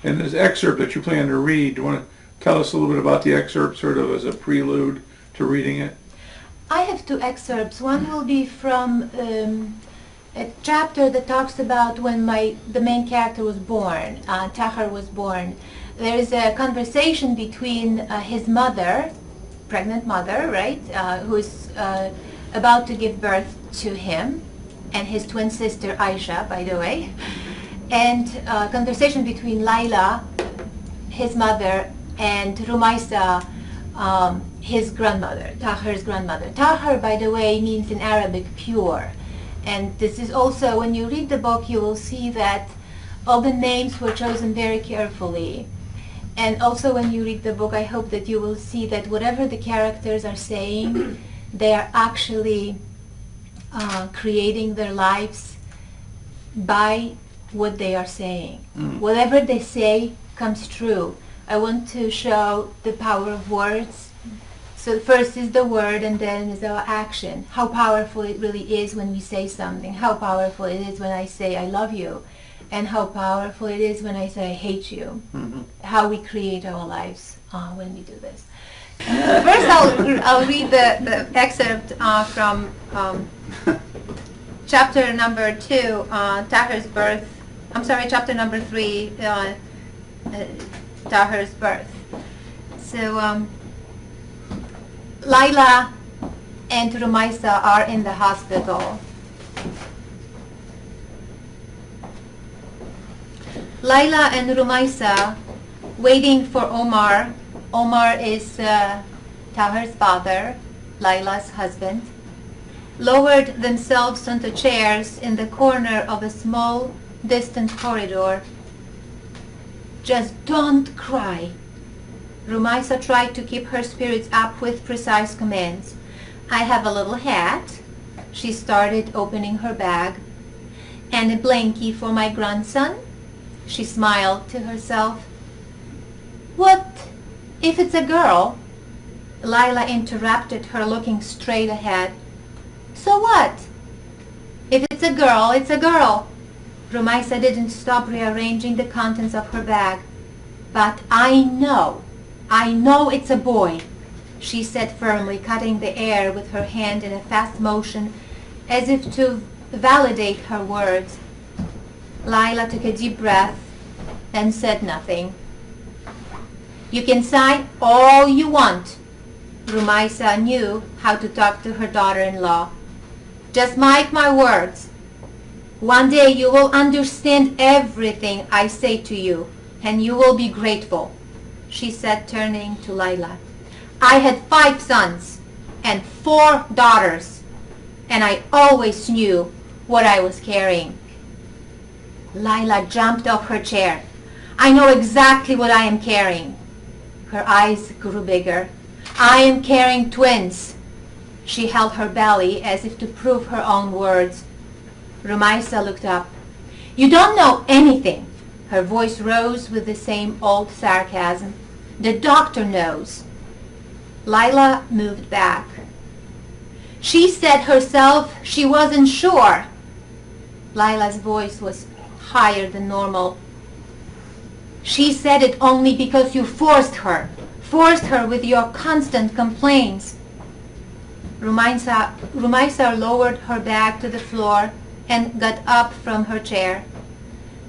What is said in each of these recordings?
And this excerpt that you plan to read, do you want to tell us a little bit about the excerpt, sort of as a prelude to reading it? I have two excerpts. One will be from a chapter that talks about when the main character was born, Tahar was born. There is a conversation between his mother, pregnant mother, right, who is about to give birth to him, and his twin sister Aisha, by the way, and conversation between Layla, his mother, and Rumaisa, his grandmother, Tahar's grandmother. Tahar, by the way, means in Arabic pure. And this is also, when you read the book, you will see that all the names were chosen very carefully. And also when you read the book, I hope that you will see that whatever the characters are saying, they are actually creating their lives by what they are saying. Whatever they say comes true. I want to show the power of words. So first is the word, and then is our action. How powerful it really is when we say something. How powerful it is when I say I love you. And how powerful it is when I say I hate you. How we create our lives when we do this. First I'll read the excerpt from chapter number 2, Tahar's birth. I'm sorry, chapter number 3, Tahar's birth. So Layla and Rumaisa are in the hospital. Layla and Rumaisa waiting for Omar. Omar is Tahar's father, Layla's husband. Lowered themselves onto chairs in the corner of a small, distant corridor. Just don't cry. Rumaisa tried to keep her spirits up with precise commands. I have a little hat. She started opening her bag. And a blankie for my grandson. She smiled to herself. What if it's a girl? Layla interrupted her, looking straight ahead. So what? If it's a girl, it's a girl. Rumaisa didn't stop rearranging the contents of her bag. But I know it's a boy, she said firmly, cutting the air with her hand in a fast motion as if to validate her words. Layla took a deep breath and said nothing. You can sign all you want. Rumaisa knew how to talk to her daughter-in-law. Just mark my words. One day you will understand everything I say to you, and you will be grateful, she said, turning to Layla. I had 5 sons and 4 daughters, and I always knew what I was carrying. Layla jumped off her chair. I know exactly what I am carrying. Her eyes grew bigger. I am carrying twins. She held her belly as if to prove her own words. Rumaisa looked up. You don't know anything. Her voice rose with the same old sarcasm. The doctor knows. Layla moved back. She said herself she wasn't sure. Layla's voice was higher than normal. She said it only because you forced her with your constant complaints. Rumaisa lowered her bag to the floor and got up from her chair.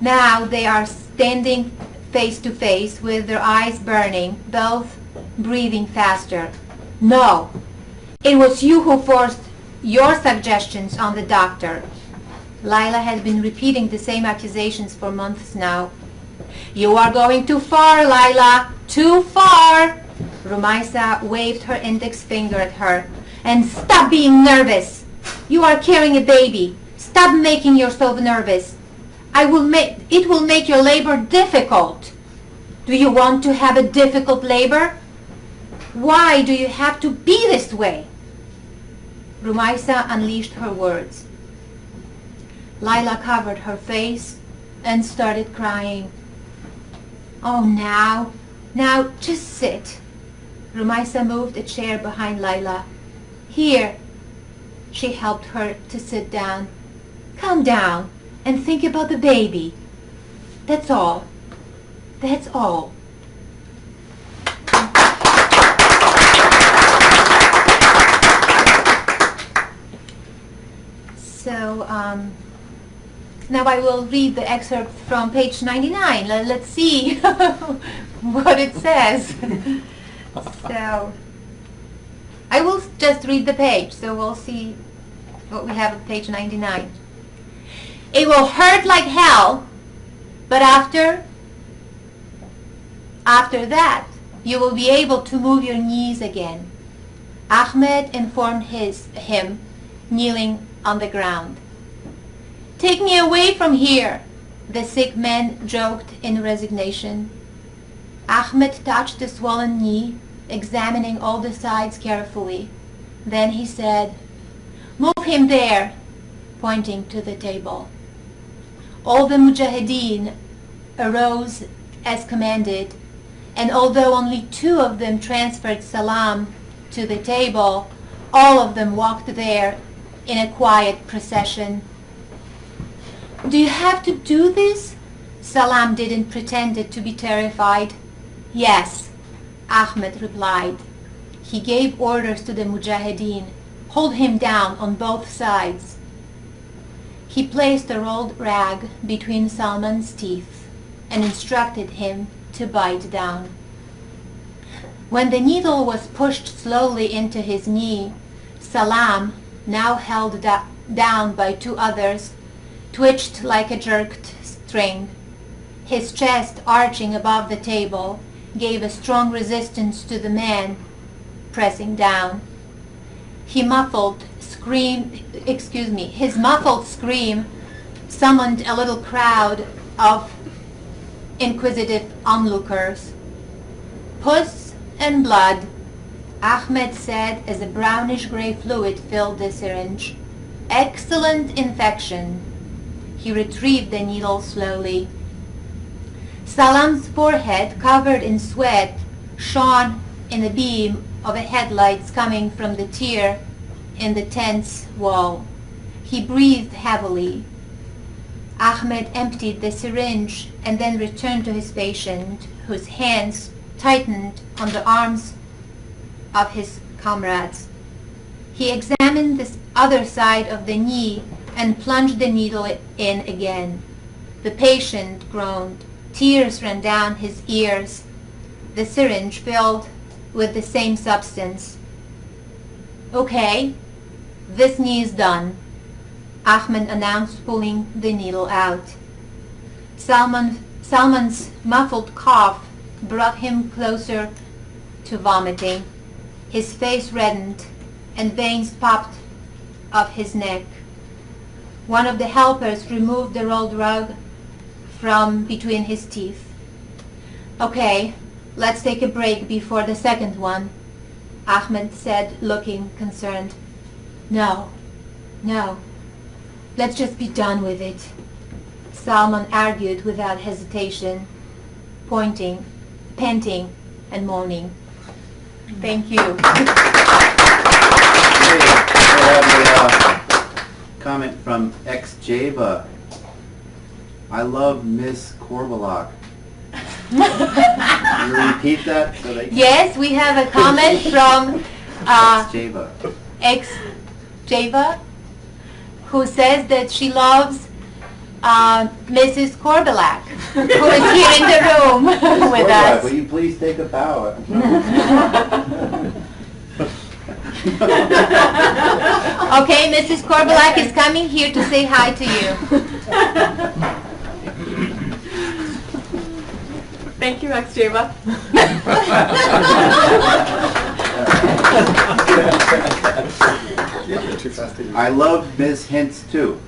Now they are standing face to face with their eyes burning, both breathing faster. No, it was you who forced your suggestions on the doctor. Layla had been repeating the same accusations for months now. You are going too far, Layla, too far. Rumaisa waved her index finger at her. And stop being nervous. You are carrying a baby. Stop making yourself nervous. It will make your labor difficult. Do you want to have a difficult labor? Why do you have to be this way? Rumaisa unleashed her words. Layla covered her face and started crying. Oh, now, just sit. Rumaisa moved a chair behind Layla. Here. She helped her to sit down. Calm down and think about the baby. That's all. That's all. So now I will read the excerpt from page 99. Let's see what it says. So I will just read the page, so we'll see what we have at page 99. It will hurt like hell, but after that, you will be able to move your knees again. Ahmed informed him, kneeling on the ground. Take me away from here, the sick man joked in resignation. Ahmed touched the swollen knee, examining all the sides carefully. Then he said, "Move him there," pointing to the table. All the mujahideen arose as commanded, and although only 2 of them transferred salam to the table, all of them walked there in a quiet procession. "Do you have to do this?" Salam didn't pretend to be terrified. "Yes," Ahmed replied. He gave orders to the mujahideen. "Hold him down on both sides." He placed a rolled rag between Salman's teeth and instructed him to bite down. When the needle was pushed slowly into his knee, Salam, now held down by 2 others, twitched like a jerked string. His chest, arching above the table, gave a strong resistance to the man pressing down. His muffled scream summoned a little crowd of inquisitive onlookers. "Puss and blood," Ahmed said as a brownish-gray fluid filled the syringe. "Excellent infection." He retrieved the needle slowly. Salam's forehead, covered in sweat, shone in the beam of the headlights coming from the tear in the tent's wall. He breathed heavily. Ahmed emptied the syringe and then returned to his patient, whose hands tightened on the arms of his comrades. He examined the other side of the knee and plunged the needle in again. The patient groaned. Tears ran down his ears. The syringe filled with the same substance. "Okay, this knee is done," Ahmed announced, pulling the needle out. Salman's muffled cough brought him closer to vomiting. His face reddened and veins popped off his neck. One of the helpers removed the rolled rug from between his teeth. "Okay, let's take a break before the second one," Ahmed said, looking concerned. No, let's just be done with it," Salman argued without hesitation, panting and moaning. Thank you. We have a comment from Java. "I love Miss Korbalak." Can you repeat that? So they can... Yes, we have a comment from Java. Java, who says that she loves Mrs. Korbalak, who is here in the room with us. Will you please take a bow? Okay, Mrs. Korbalak is coming here to say hi to you. Thank you, Java. "I love Ms. Hintz too."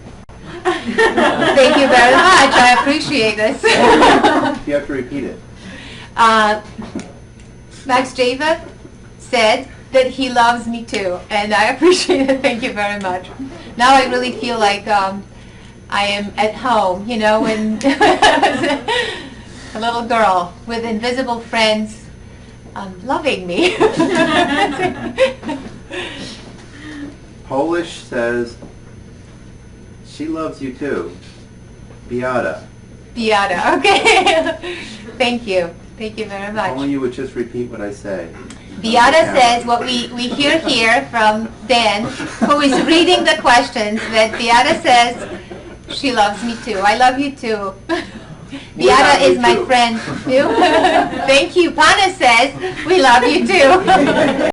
Thank you very much. I appreciate this. You have to repeat it. Max Java said that he loves me too, and I appreciate it. Thank you very much. Now I really feel like I am at home, you know, when I was a little girl with invisible friends loving me. Polish says, "She loves you too. Beata." Beata, okay. Thank you. Thank you very much. Only you would just repeat what I say. Beata says what we hear here from Dan, who is reading the questions, that Beata says she loves me too. I love you too. Beata is my friend too. Thank you. Pana says we love you too.